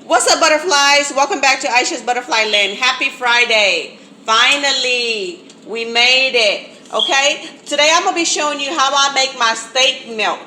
What's up, butterflies? Welcome back to Aisha's Butterfly Land. Happy Friday. Finally, we made it. Okay? Today I'm going to be showing you how I make my steak melt.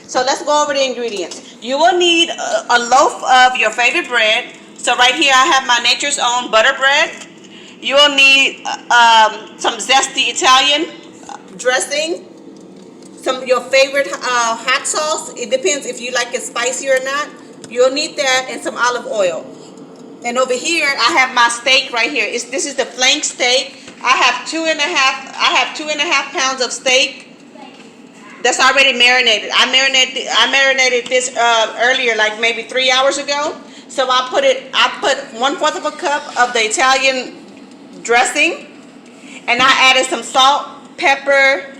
So let's go over the ingredients. You will need a loaf of your favorite bread. So right here I have my Nature's Own butter bread. You will need some zesty Italian dressing, some of your favorite hot sauce. It depends if you like it spicy or not. You'll need that and some olive oil. And over here, I have my steak right here. This is the flank steak. I have 2.5 pounds of steak that's already marinated. I marinated this earlier, like maybe 3 hours ago. So I put 1/4 of a cup of the Italian dressing, and I added some salt, pepper,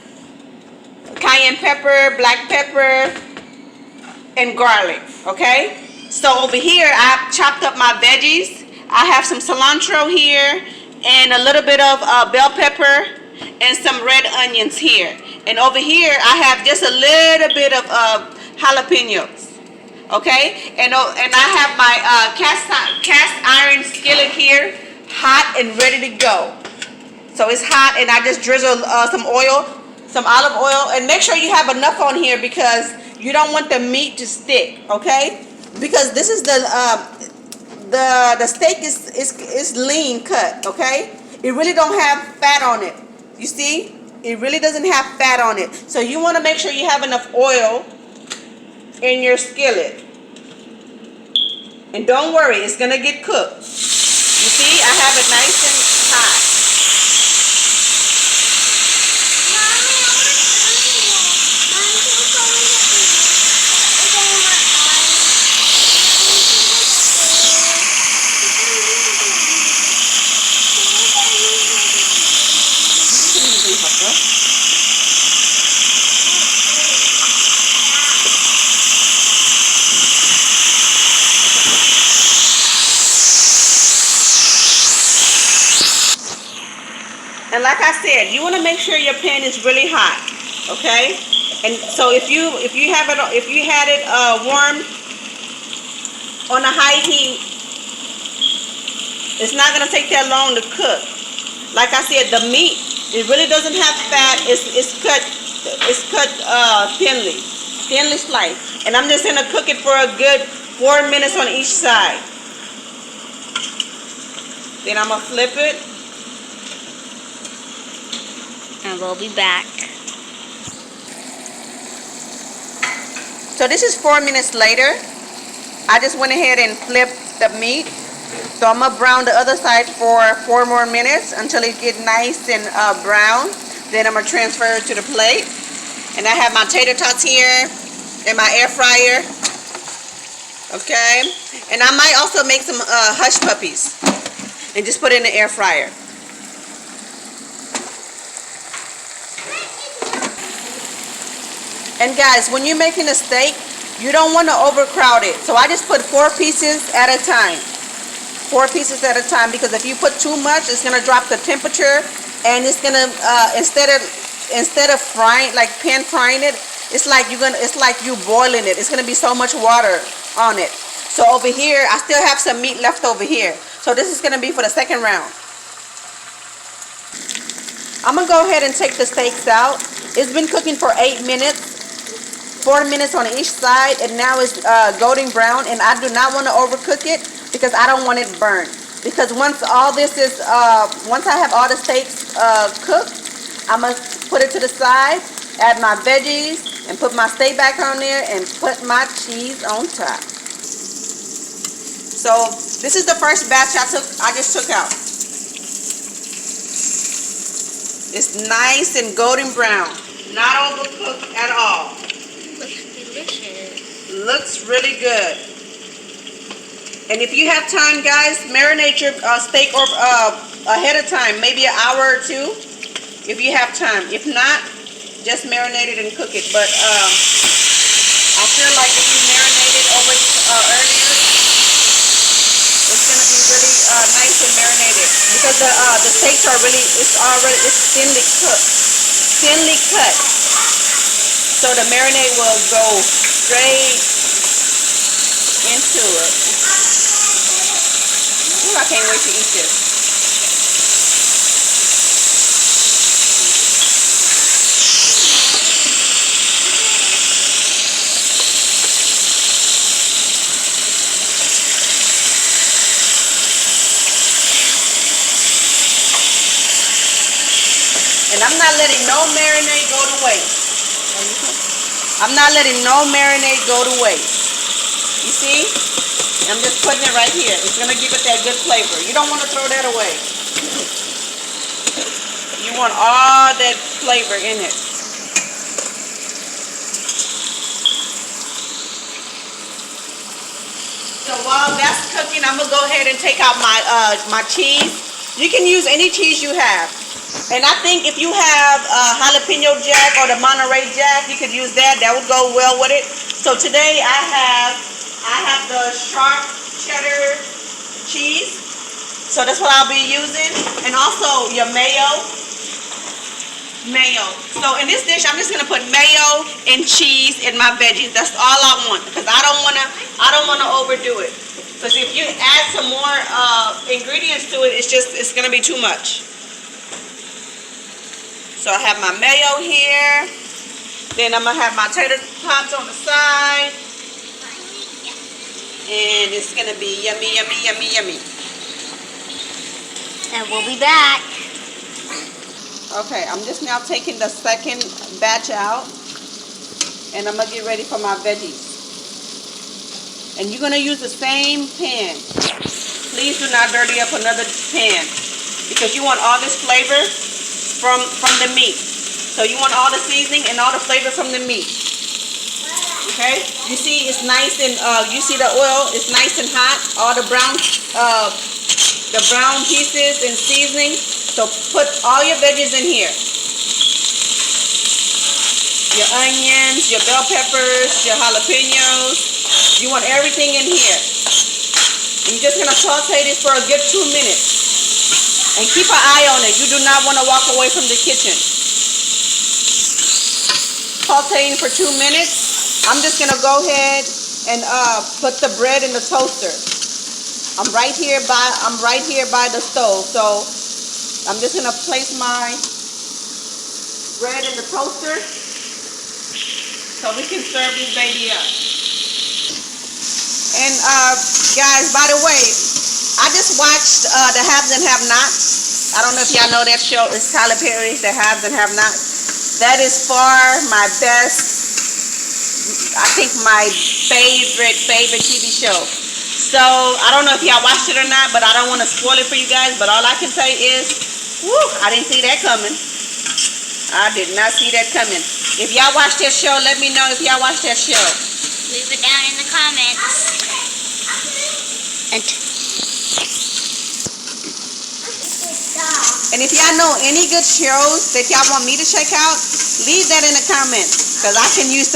cayenne pepper, black pepper, and garlic. Okay, so over here I chopped up my veggies. I have some cilantro here and a little bit of bell pepper and some red onions here. And over here I have just a little bit of jalapenos. Okay, and I have my cast iron skillet here, hot and ready to go. So it's hot, and I just drizzle some oil, some olive oil, and make sure you have enough on here because you don't want the meat to stick. Okay, because this is the steak is lean cut. Okay, it really don't have fat on it. You see, it really doesn't have fat on it. So you want to make sure you have enough oil in your skillet. And don't worry, it's gonna get cooked. You see, I have it nice and hot. And like I said, you want to make sure your pan is really hot, okay? And so if you had it warmed on a high heat, it's not gonna take that long to cook. Like I said, the meat, it really doesn't have fat. It's cut thinly sliced. And I'm just gonna cook it for a good 4 minutes on each side. Then I'm gonna flip it. And we'll be back. So this is 4 minutes later. I just went ahead and flipped the meat. So I'm gonna brown the other side for 4 more minutes until it get nice and brown. Then I'm gonna transfer it to the plate. And I have my tater tots here in my air fryer. Okay. And I might also make some hush puppies and just put it in the air fryer. And guys, when you're making a steak, you don't want to overcrowd it. So I just put 4 pieces at a time. 4 pieces at a time, because if you put too much, it's gonna drop the temperature, and it's gonna instead of frying, like pan frying it, it's like you boiling it. It's gonna be so much water on it. So over here, I still have some meat left over here. So this is gonna be for the second round. I'm gonna go ahead and take the steaks out. It's been cooking for 8 minutes. 4 minutes on each side, and now it's golden brown, and I do not want to overcook it because I don't want it burnt. Because once I have all the steaks cooked, I'm going to put it to the side, add my veggies, and put my steak back on there, and put my cheese on top. So this is the first batch I just took out. It's nice and golden brown, not overcooked at all. Looks really good. And if you have time, guys, marinate your steak or ahead of time, maybe an hour or two, if you have time. If not, just marinate it and cook it. But I feel like if you marinate it over earlier, it's gonna be really nice and marinated because the steaks are it's thinly cut. So the marinade will go straight into it. can't wait to eat this. And I'm not letting no marinade go to waste. I'm not letting no marinade go to waste. You see? I'm just putting it right here. It's going to give it that good flavor. You don't want to throw that away. You want all that flavor in it. So while that's cooking, I'm going to go ahead and take out my cheese. You can use any cheese you have. And I think if you have jalapeno jack or the Monterey Jack, you could use that. That would go well with it. So today I have the sharp cheddar cheese. So that's what I'll be using. And also your mayo. So in this dish, I'm just gonna put mayo and cheese in my veggies. That's all I want, because I don't wanna overdo it. Because if you add some more ingredients to it, it's gonna be too much. So I have my mayo here. Then I'm gonna have my tater tots on the side. And it's gonna be yummy, yummy, yummy, yummy. And we'll be back. Okay, I'm just now taking the second batch out. And I'm gonna get ready for my veggies. And you're gonna use the same pan. Please do not dirty up another pan, because you want all this flavor from the meat. So you want all the seasoning and all the flavor from the meat. Okay? You see it's nice and you see the oil is nice and hot. All the brown pieces and seasoning. So put all your veggies in here. Your onions, your bell peppers, your jalapenos. You want everything in here. And you're just gonna saute this for a good 2 minutes. And keep an eye on it. You do not want to walk away from the kitchen. Sauteing for 2 minutes. I'm just going to go ahead and put the bread in the toaster. I'm right here by the stove. So I'm just going to place my bread in the toaster so we can serve this baby up. And guys, by the way, I just watched The Haves and Have-Nots. I don't know if y'all know that show. It's Tyler Perry, The Haves and Have-Nots. That is far my best, I think my favorite TV show. So, I don't know if y'all watched it or not, but I don't want to spoil it for you guys. But all I can say is, woo, I didn't see that coming. I did not see that coming. If y'all watched that show, let me know if y'all watched that show. Leave it down in the comments. And if y'all know any good shows that y'all want me to check out, leave that in the comments, because I can use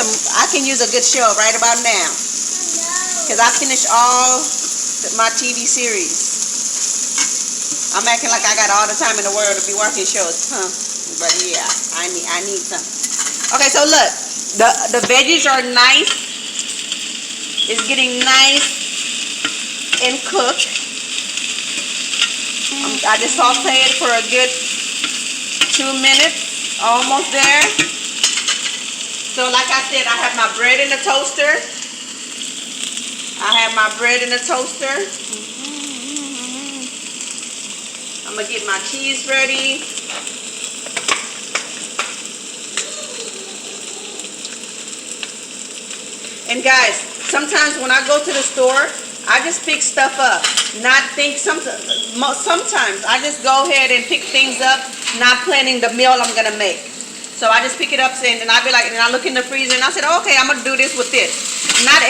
a good show right about now. Because I finished all my TV series. I'm acting like I got all the time in the world to be watching shows, huh? But yeah, I need some. Okay, so look, the veggies are nice. It's getting nice and cooked. I just sauteed for a good 2 minutes, almost there. So like I said, I have my bread in the toaster. I'm gonna get my cheese ready. And guys, sometimes when I go to the store, I just pick stuff up. Sometimes I just go ahead and pick things up, not planning the meal I'm gonna make. So I just pick it up and I look in the freezer and I said, okay, I'm gonna do this with this. Not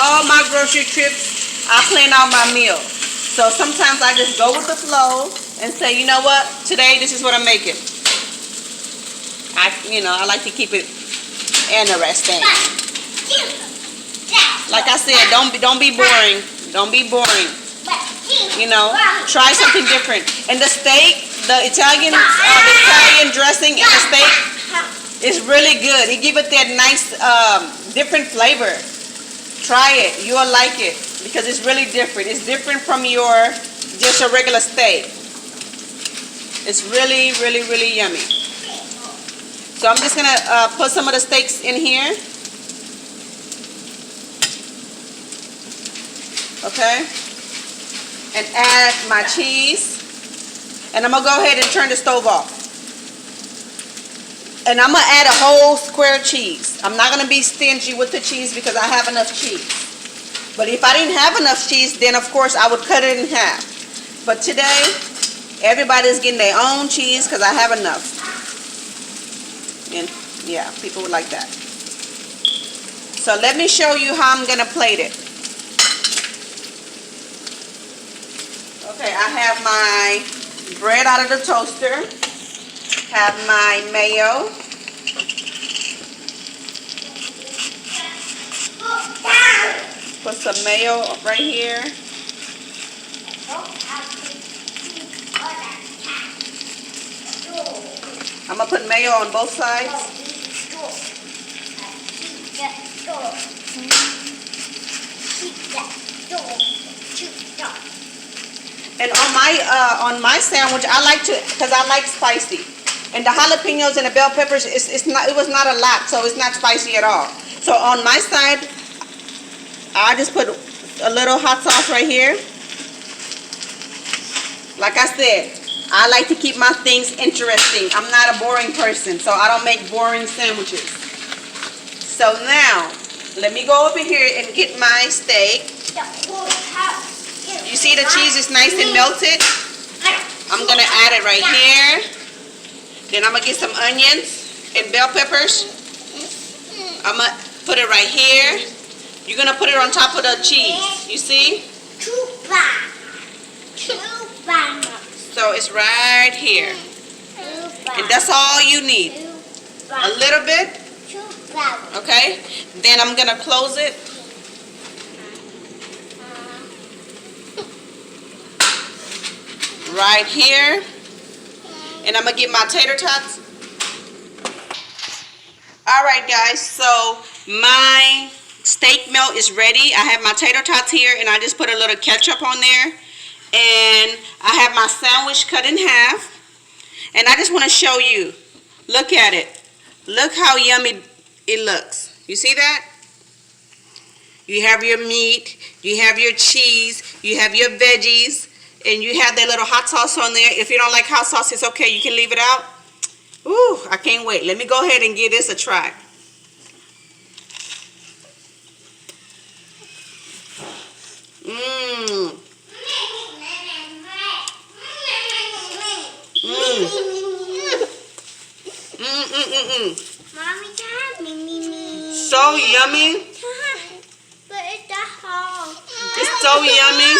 all my grocery trips I plan out my meal. So sometimes I just go with the flow and say, you know what, today this is what I'm making. I like to keep it interesting. Like I said, don't be boring. Don't be boring. Try something different. And the steak, the Italian dressing in the steak is really good. It gives it that nice, different flavor. Try it. You will like it. because it's really different. It's different from your just a regular steak. It's really, really, really yummy. So I'm just gonna put some of the steaks in here. Okay, and add my cheese, and I'm gonna go ahead and turn the stove off. And I'm gonna add a whole square cheese. I'm not gonna be stingy with the cheese because I have enough cheese. But if I didn't have enough cheese, then of course I would cut it in half. But today, everybody's getting their own cheese because I have enough. And yeah, people would like that. So let me show you how I'm gonna plate it. Okay, I have my bread out of the toaster. Have my mayo. Put some mayo right here. I'm gonna put mayo on both sides. And on my sandwich, I like to, because I like spicy. And the jalapenos and the bell peppers, it was not a lot, so it's not spicy at all. So on my side, I just put a little hot sauce right here. Like I said, I like to keep my things interesting. I'm not a boring person, so I don't make boring sandwiches. So now, let me go over here and get my steak. You see the cheese is nice and melted? I'm gonna add it right here. Then I'm gonna get some onions and bell peppers. I'm gonna put it right here. You're gonna put it on top of the cheese. You see? So it's right here. And that's all you need. A little bit. Okay? Then I'm gonna close it. Right here. And I'm gonna get my tater tots. Alright guys, so my steak melt is ready. I have my tater tots here and I just put a little ketchup on there. And I have my sandwich cut in half. And I just want to show you. Look at it. Look how yummy it looks. You see that? You have your meat, you have your cheese, you have your veggies, and you have that little hot sauce on there. If you don't like hot sauce, it's okay. You can leave it out. Ooh, I can't wait. Let me go ahead and give this a try. Mmm. Mommy, me. So yummy. But it's the hole. It's so yummy.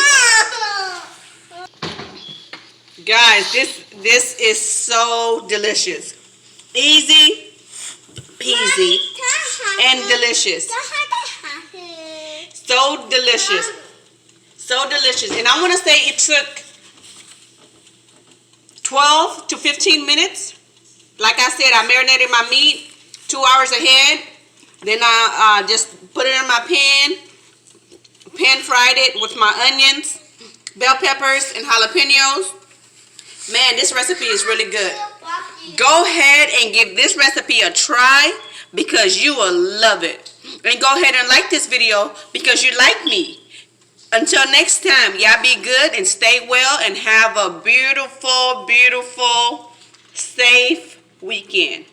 Guys, this is so delicious. Easy peasy and delicious. So delicious. So delicious. And I want to say it took 12 to 15 minutes. Like I said, I marinated my meat 2 hours ahead. Then I just put it in my pan fried it with my onions, bell peppers, and jalapenos. Man, this recipe is really good. Go ahead and give this recipe a try because you will love it. And go ahead and like this video because you like me. Until next time, y'all be good and stay well and have a beautiful, beautiful, safe weekend.